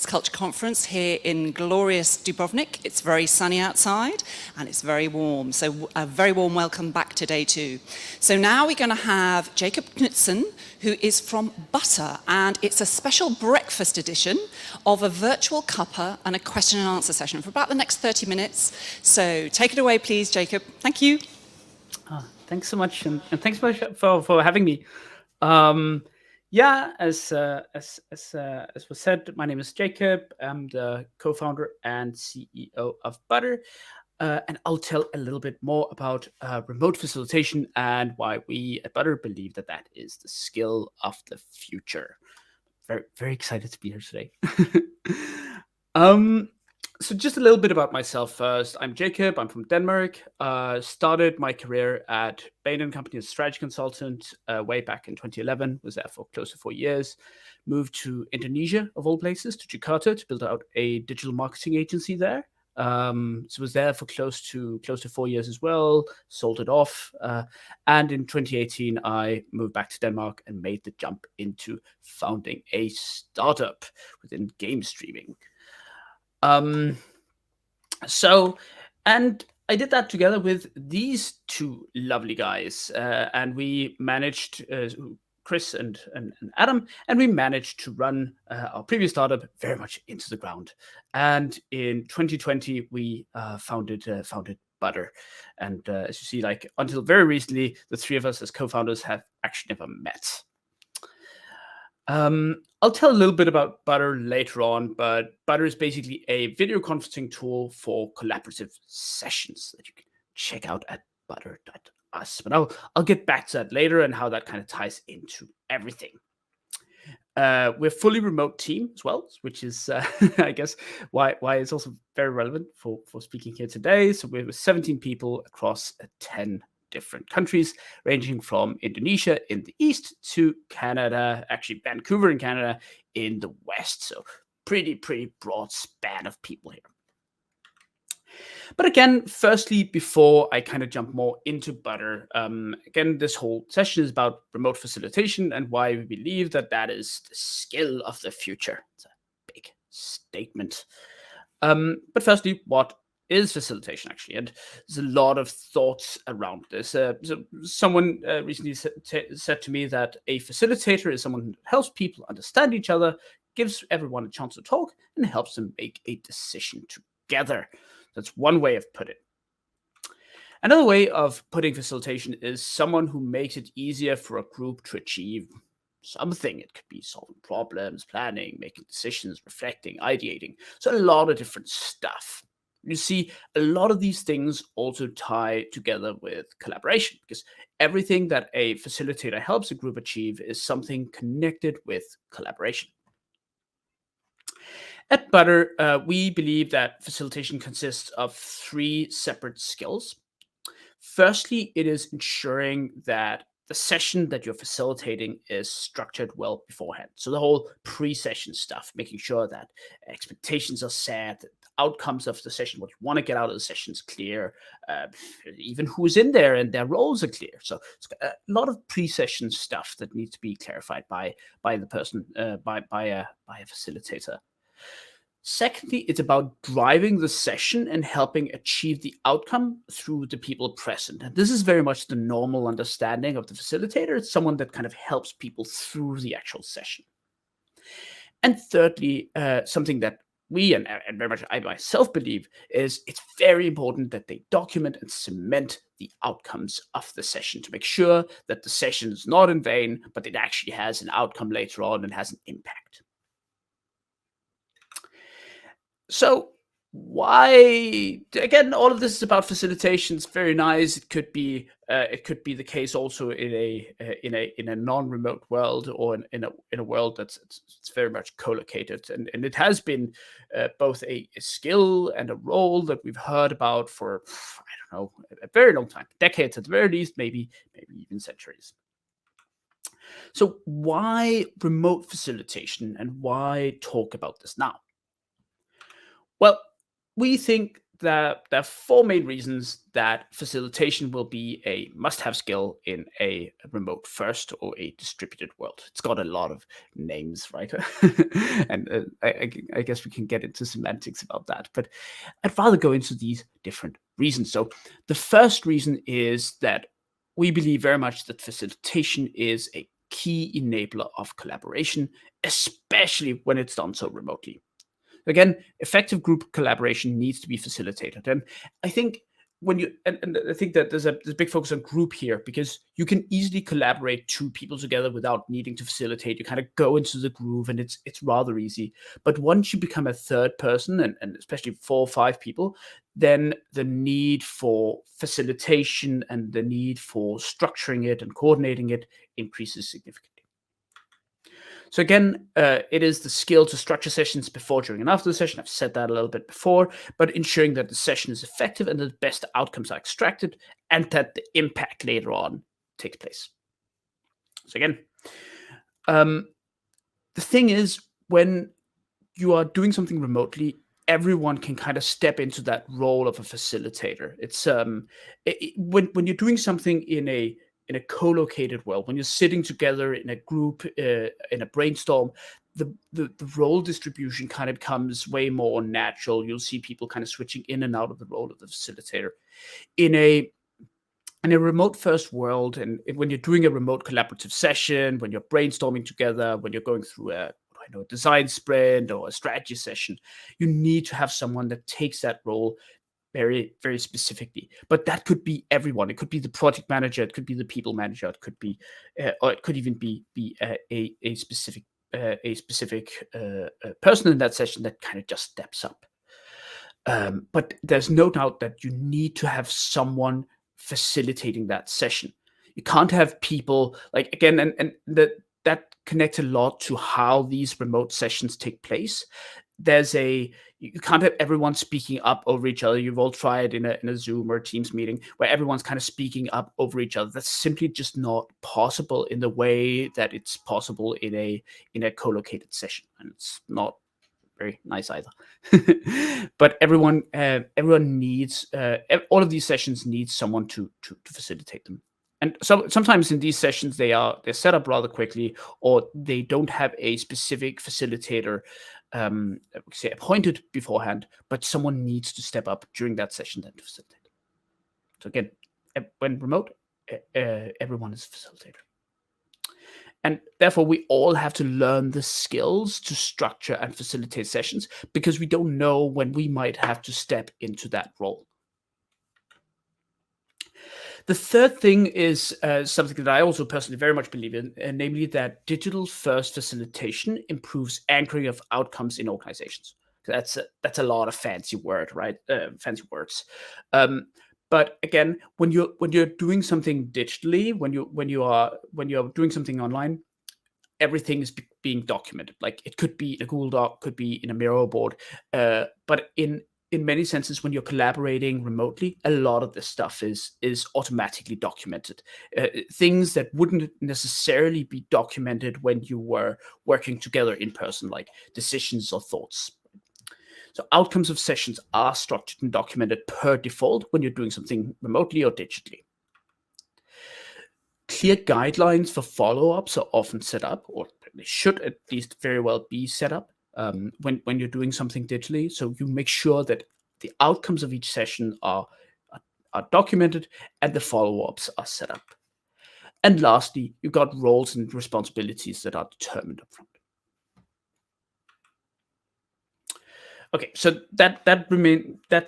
Culture Conference here in glorious Dubrovnik. It's very sunny outside and it's very warm, so a very warm welcome back to day two. So now we're going to have Jakob Knutzen, who is from Butter, and it's a special breakfast edition of a virtual cuppa and a question and answer session for about the next 30 minutes. So take it away, please, Jakob. Thank you. Thanks so much, and thanks so much for having me. Yeah, as was said, my name is Jakob. I'm the co-founder and CEO of Butter, and I'll tell a little bit more about remote facilitation and why we at Butter believe that that is the skill of the future. Very, very excited to be here today. So just a little bit about myself first. I'm Jakob. I'm from Denmark. Started my career at Bain Co as a strategy consultant way back in 2011. Was there for close to 4 years. Moved to Indonesia, of all places, to Jakarta to build out a digital marketing agency there. So was there for close to 4 years as well. Sold it off, and in 2018 I moved back to Denmark and made the jump into founding a startup within game streaming. And I did that together with these two lovely guys, and we managed, Chris and Adam, and we managed to run our previous startup very much into the ground. And in 2020, we founded Butter. And as you see, like until very recently, the three of us as co-founders have actually never met. I'll tell a little bit about Butter later on, but Butter is basically a video conferencing tool for collaborative sessions that you can check out at butter.us. But I'll get back to that later and how that kind of ties into everything. We're a fully remote team as well, which is, I guess, why it's also very relevant for speaking here today. So we're 17 people across 10 different countries, ranging from Indonesia in the east to Canada, actually Vancouver in Canada in the west. So pretty broad span of people here. But again, firstly, before I kind of jump more into Butter, again, this whole session is about remote facilitation and why we believe that that is the skill of the future. It's a big statement. But firstly, what is facilitation actually? And there's a lot of thoughts around this. So someone recently said to me that a facilitator is someone who helps people understand each other, gives everyone a chance to talk, and helps them make a decision together. That's one way of putting it. Another way of putting facilitation is someone who makes it easier for a group to achieve something. It could be solving problems, planning, making decisions, reflecting, ideating. So a lot of different stuff. You see, a lot of these things also tie together with collaboration, because everything that a facilitator helps a group achieve is something connected with collaboration. At Butter, we believe that facilitation consists of 3 separate skills. Firstly, it is ensuring that the session that you're facilitating is structured well beforehand. So the whole pre-session stuff, making sure that expectations are set, that the outcomes of the session, what you want to get out of the session is clear, even who's in there and their roles are clear. So it's a lot of pre-session stuff that needs to be clarified by the person, by a facilitator. Secondly, it's about driving the session and helping achieve the outcome through the people present. And this is very much the normal understanding of the facilitator. It's someone that kind of helps people through the actual session. And thirdly, something that we and very much I myself believe is it's very important that they document and cement the outcomes of the session to make sure that the session is not in vain, but it actually has an outcome later on and has an impact. So why, again, all of this is about facilitation. It's very nice. It could be the case also in a non-remote world, or in a world that's it's very much co-located, and it has been both a skill and a role that we've heard about for, I don't know, a very long time, decades at the very least, maybe even centuries. So why remote facilitation, and why talk about this now? Well, we think there are four main reasons that facilitation will be a must-have skill in a remote first or a distributed world. It's got a lot of names, right? And I guess we can get into semantics about that, but I'd rather go into these different reasons. So the first reason is that we believe very much that facilitation is a key enabler of collaboration, especially when it's done so remotely. Again, effective group collaboration needs to be facilitated. And I think and I think that there's a big focus on group here, because you can easily collaborate two people together without needing to facilitate. You kind of go into the groove and it's rather easy. But once you become a third person, and especially 4 or 5 people, then the need for facilitation and the need for structuring it and coordinating it increases significantly. So again, it is the skill to structure sessions before, during, and after the session. I've said that a little bit before, but ensuring that the session is effective and that the best outcomes are extracted and that the impact later on takes place. So again, the thing is, when you are doing something remotely, everyone can kind of step into that role of a facilitator. It's when you're doing something in a co-located world, when you're sitting together in a group, in a brainstorm, the role distribution kind of becomes way more natural. You'll see people kind of switching in and out of the role of the facilitator. In a remote first world, and when you're doing a remote collaborative session, when you're brainstorming together, when you're going through a design sprint or a strategy session, you need to have someone that takes that role very, very specifically. But that could be everyone. It could be the project manager. It could be the people manager. It could be, or it could even be a specific person in that session that kind of just steps up. But there's no doubt that you need to have someone facilitating that session. You can't have people like, again, and that connects a lot to how these remote sessions take place. You can't have everyone speaking up over each other. You've all tried in a Zoom or a Teams meeting where everyone's kind of speaking up over each other. That's simply just not possible in the way that it's possible in a co-located session, and it's not very nice either. But everyone needs all of these sessions need someone to facilitate them. And so sometimes in these sessions they're set up rather quickly, or they don't have a specific facilitator say appointed beforehand, but someone needs to step up during that session then to facilitate. So again, when remote, everyone is a facilitator. And therefore, we all have to learn the skills to structure and facilitate sessions, because we don't know when we might have to step into that role. The third thing is something that I also personally very much believe in, namely that digital-first facilitation improves anchoring of outcomes in organizations. That's a lot of fancy word, right? Fancy words. But again, when you're doing something digitally, when you are doing something online, everything is being documented. Like, it could be in a Google Doc, could be in a Miro board, but in many senses, when you're collaborating remotely, a lot of this stuff is automatically documented. Things that wouldn't necessarily be documented when you were working together in person, like decisions or thoughts. So outcomes of sessions are structured and documented per default when you're doing something remotely or digitally. Clear guidelines for follow-ups are often set up, or they should at least very well be set up when you're doing something digitally. So you make sure that the outcomes of each session are documented and the follow-ups are set up. And lastly, you've got roles and responsibilities that are determined upfront. Okay, so that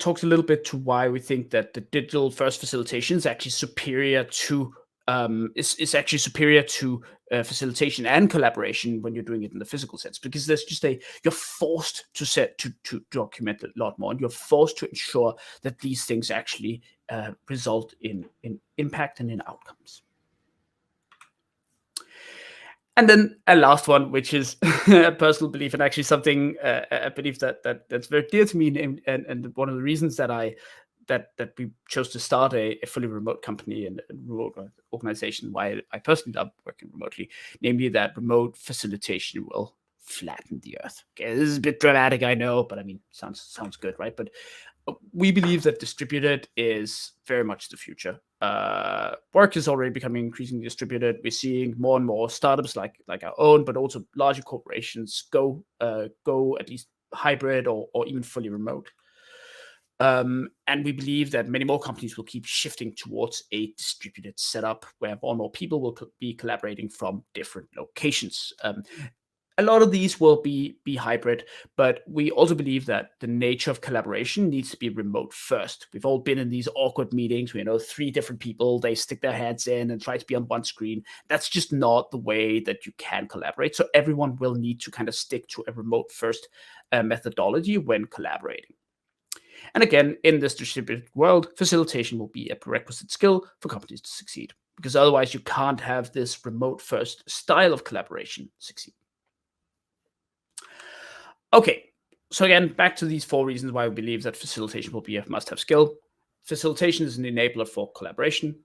talks a little bit to why we think that the digital first facilitation is actually superior to facilitation and collaboration when you're doing it in the physical sense, because there's just you're forced to document a lot more, and you're forced to ensure that these things actually result in impact and in outcomes. And then a last one, which is a personal belief, and actually something a belief that's very dear to me, and one of the reasons that we chose to start a fully remote company and remote organization, why I personally love working remotely, namely that remote facilitation will flatten the earth. Okay, this is a bit dramatic, I know, but I mean, sounds good, right? But we believe that distributed is very much the future. Work is already becoming increasingly distributed. We're seeing more and more startups like our own, but also larger corporations go at least hybrid or even fully remote. And we believe that many more companies will keep shifting towards a distributed setup where more and more people will be collaborating from different locations. A lot of these will be hybrid, but we also believe that the nature of collaboration needs to be remote first. We've all been in these awkward meetings where, 3 different people, they stick their heads in and try to be on one screen. That's just not the way that you can collaborate. So everyone will need to kind of stick to a remote first methodology when collaborating. And again, in this distributed world, facilitation will be a prerequisite skill for companies to succeed, because otherwise you can't have this remote first style of collaboration succeed. Okay, so again, back to these 4 reasons why we believe that facilitation will be a must-have skill. Facilitation is an enabler for collaboration.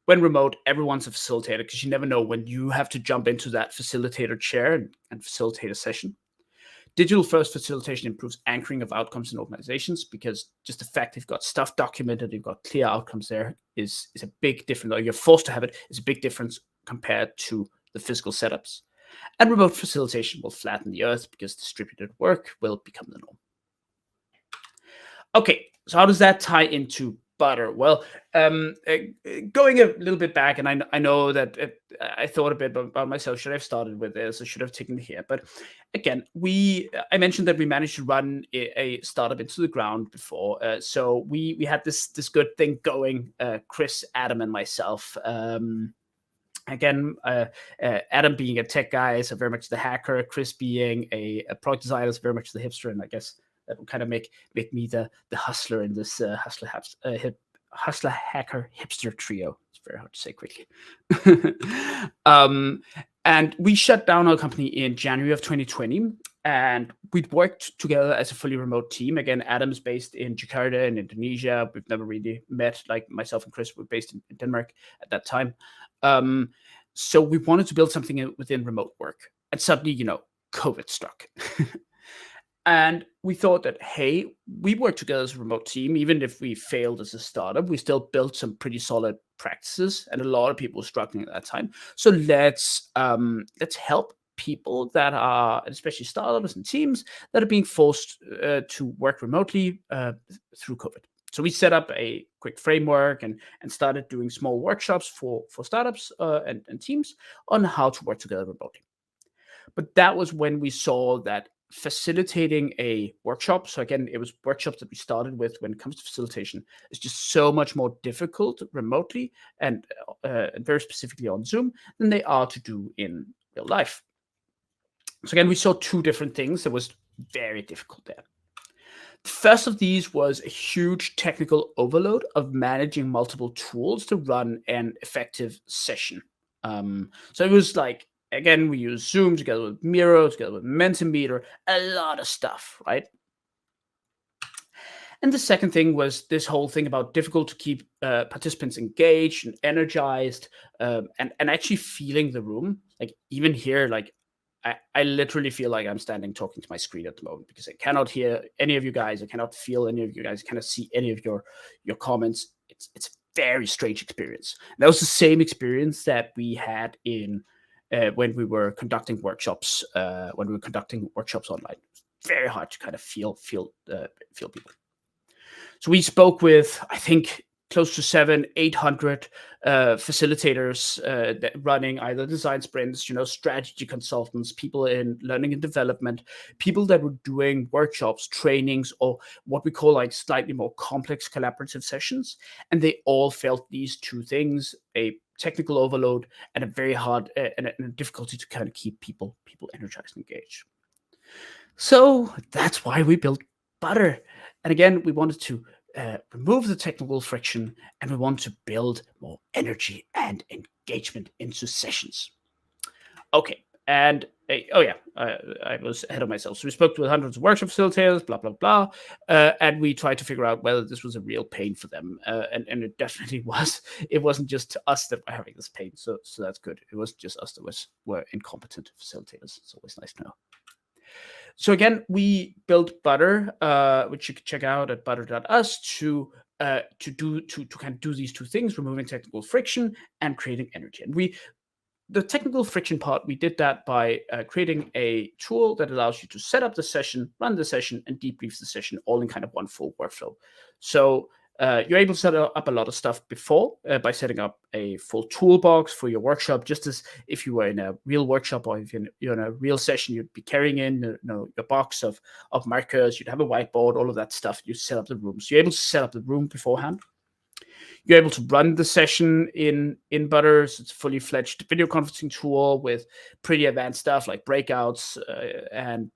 When remote, everyone's a facilitator, because you never know when you have to jump into that facilitator chair and facilitate a session. Digital first facilitation improves anchoring of outcomes in organizations, because just the fact they've got stuff documented, you've got clear outcomes there is a big difference, or you're forced to have it, is a big difference compared to the physical setups. And remote facilitation will flatten the earth, because distributed work will become the norm. Okay, so how does that tie into Butter? Well, going a little bit back, and I know that I thought a bit about myself. Should I have started with this, or should I have taken it here? But again, I mentioned that we managed to run a startup into the ground before. So we had this good thing going, Chris, Adam, and myself. Again, Adam being a tech guy is very much the hacker. Chris being a product designer is very much the hipster, and I guess that will kind of make me the hustler in this hustler hacker hipster trio. It's very hard to say quickly. And we shut down our company in January of 2020, and we'd worked together as a fully remote team. Again, Adam's based in Jakarta in Indonesia. We've never really met. Like myself and Chris were based in Denmark at that time. So we wanted to build something within remote work, and suddenly, COVID struck. And we thought that, hey, we work together as a remote team. Even if we failed as a startup, we still built some pretty solid practices, and a lot of people were struggling at that time. So let's help people that are, especially startups and teams that are being forced to work remotely through COVID. So we set up a quick framework and started doing small workshops for startups and teams on how to work together remotely. But that was when we saw that facilitating a workshop, so again, it was workshops that we started with when it comes to facilitation, is just so much more difficult remotely and very specifically on Zoom than they are to do in real life. So again, we saw 2 different things that was very difficult there. The first of these was a huge technical overload of managing multiple tools to run an effective session. So it was like, again, we use Zoom together with Miro, together with Mentimeter, a lot of stuff, right? And the second thing was this whole thing about difficult to keep participants engaged and energized, and actually feeling the room. Like even here, like I literally feel like I'm standing talking to my screen at the moment, because I cannot hear any of you guys. I cannot feel any of you guys. I cannot see any of your comments. It's a very strange experience. And that was the same experience that we had in when we were conducting workshops. When we were conducting workshops online, very hard to kind of feel people. So we spoke with, I think, close to 700-800 facilitators that running either design sprints, strategy consultants, people in learning and development, people that were doing workshops, trainings, or what we call like slightly more complex collaborative sessions. And they all felt these 2 things: a technical overload and a very hard and a difficulty to kind of keep people energized and engaged. So that's why we built Butter. And again, we wanted to remove the technical friction, and we want to build more energy and engagement into sessions. Okay, and I was ahead of myself. So we spoke with hundreds of workshop facilitators, blah, blah, blah, and we tried to figure out whether this was a real pain for them, and it definitely was. It wasn't just us that were having this pain, so that's good. It wasn't just us that were incompetent facilitators. It's always nice to know. So again, we built Butter, which you can check out at butter.us to kind of do these two things: removing technical friction and creating energy. And the technical friction part, we did that by creating a tool that allows you to set up the session, run the session, and debrief the session all in kind of one full workflow. So you're able to set up a lot of stuff before by setting up a full toolbox for your workshop, just as if you were in a real workshop or if you're in a real session, you'd be carrying in your box of markers, you'd have a whiteboard, all of that stuff. You set up the room. So you're able to set up the room beforehand. You're able to run the session in Butter. So it's a fully fledged video conferencing tool with pretty advanced stuff like breakouts and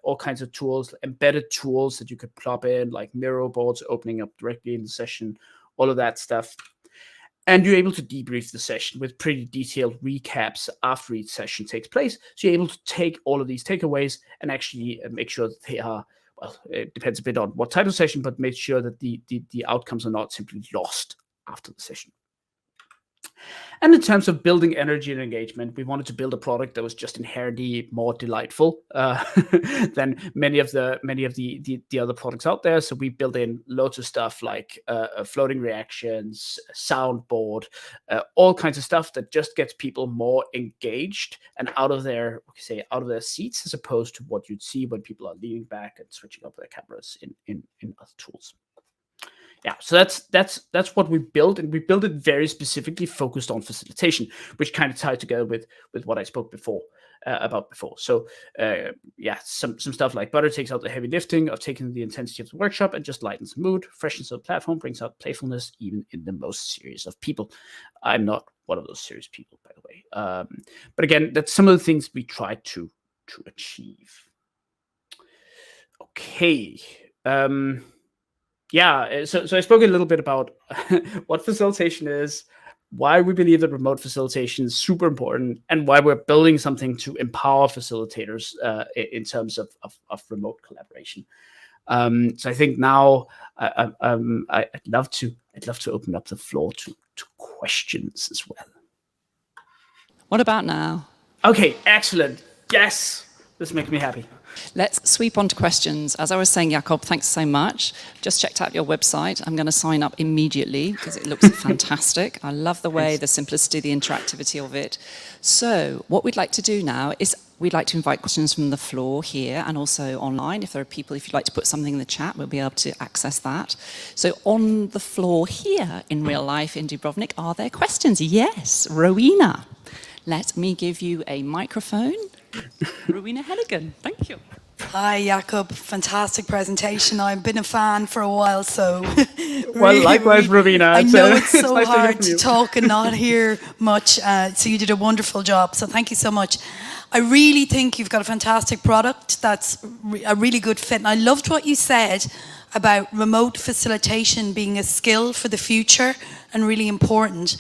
all kinds of tools, embedded tools that you could plop in, like Miro boards opening up directly in the session, all of that stuff. And you're able to debrief the session with pretty detailed recaps after each session takes place. So you're able to take all of these takeaways and actually make sure that they are, well, it depends a bit on what type of session, but make sure that the outcomes are not simply lost after the session. And in terms of building energy and engagement, we wanted to build a product that was just inherently more delightful than many of the other products out there. So we built in loads of stuff like floating reactions, soundboard, all kinds of stuff that just gets people more engaged and out of their seats, as opposed to what you'd see when people are leaning back and switching up their cameras in other tools. Yeah, so that's what we built, and we built it very specifically focused on facilitation, which kind of tied together with what I spoke about before. So some stuff like Butter takes out the heavy lifting of taking the intensity of the workshop and just lightens the mood, freshens the platform, brings out playfulness even in the most serious of people. I'm not one of those serious people, by the way. But again, that's some of the things we tried to achieve. Okay. So I spoke a little bit about what facilitation is, why we believe that remote facilitation is super important, and why we're building something to empower facilitators in terms of remote collaboration. So I think now I'd love to open up the floor to questions as well. What about now? Okay, excellent. Yes, this makes me happy. Let's sweep on to questions. As I was saying, Jakob, thanks so much. Just checked out your website. I'm going to sign up immediately because it looks fantastic. I love the way, the simplicity, the interactivity of it. So what we'd like to do now is we'd like to invite questions from the floor here and also online. If there are people, if you'd like to put something in the chat, we'll be able to access that. So on the floor here in real life in Dubrovnik, are there questions? Yes, Rowena. Let me give you a microphone. Rowena Hennigan, thank you. Hi, Jakob. Fantastic presentation. I've been a fan for a while, so... Well, likewise, Rowena. I know it's so nice hard to talk and not hear much, so you did a wonderful job, so thank you so much. I really think you've got a fantastic product that's a really good fit, and I loved what you said about remote facilitation being a skill for the future and really important.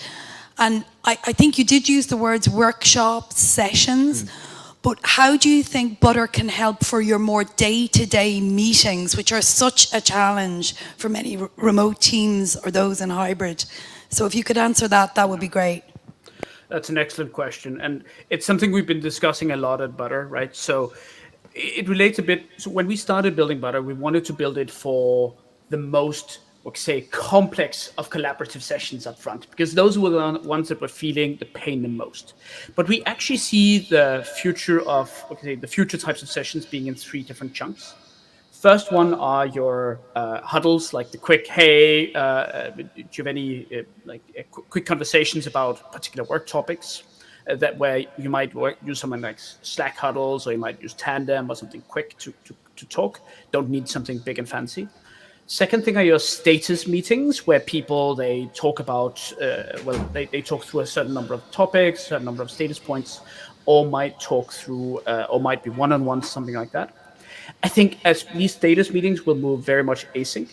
And I think you did use the words workshops, sessions, but how do you think Butter can help for your more day-to-day meetings, which are such a challenge for many remote teams or those in hybrid? So if you could answer that, that would be great. That's an excellent question. And it's something we've been discussing a lot at Butter, right? So it relates a bit. So when we started building Butter, we wanted to build it for the most, complex of collaborative sessions up front, because those were the ones that were feeling the pain the most. But we actually see the future of, the future types of sessions being in 3 different chunks. First one are your huddles, like the quick, hey, do you have any quick conversations about particular work topics? That where you might use something like Slack huddles, or you might use Tandem or something quick to talk. Don't need something big and fancy. Second thing are your status meetings, where people, they talk about, they talk through a certain number of topics, a certain number of status points, or might talk through, or might be one-on-one, something like that. I think as these status meetings will move very much async.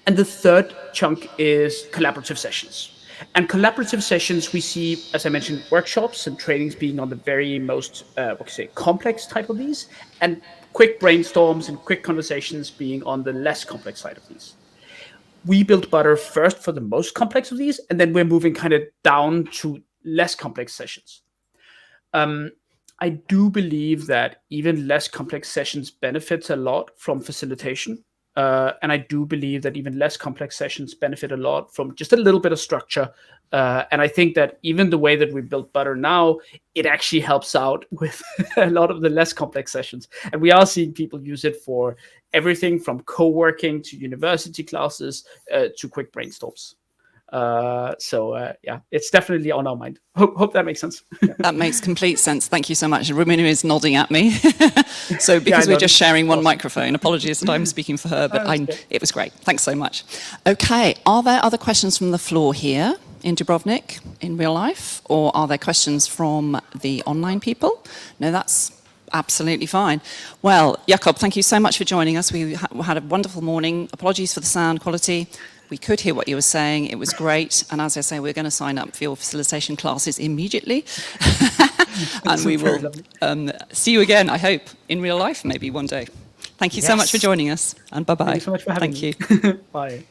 And the third chunk is collaborative sessions. And collaborative sessions, we see, as I mentioned, workshops and trainings being on the very most, complex type of these, and quick brainstorms and quick conversations being on the less complex side of these. We built Butter first for the most complex of these, and then we're moving kind of down to less complex sessions. I do believe that even less complex sessions benefits a lot from facilitation. And I do believe that even less complex sessions benefit a lot from just a little bit of structure. And I think that even the way that we build Butter now, it actually helps out with a lot of the less complex sessions. And we are seeing people use it for everything from co-working to university classes to quick brainstorms. Yeah, it's definitely on our mind. Hope that makes sense. That makes complete sense. Thank you so much. Rumina is nodding at me. So because we're just sharing one microphone, apologies that I'm speaking for her, but it was great. Thanks so much. Okay, are there other questions from the floor here in Dubrovnik in real life? Or are there questions from the online people? No, that's absolutely fine. Well, Jakob, thank you so much for joining us. We had a wonderful morning. Apologies for the sound quality. We could hear what you were saying. It was great. And as I say, we're going to sign up for your facilitation classes immediately. And we will see you again, I hope, in real life, maybe one day. Thank you so much for joining us. And bye-bye. Thank you so much for having me. Thank you. Bye.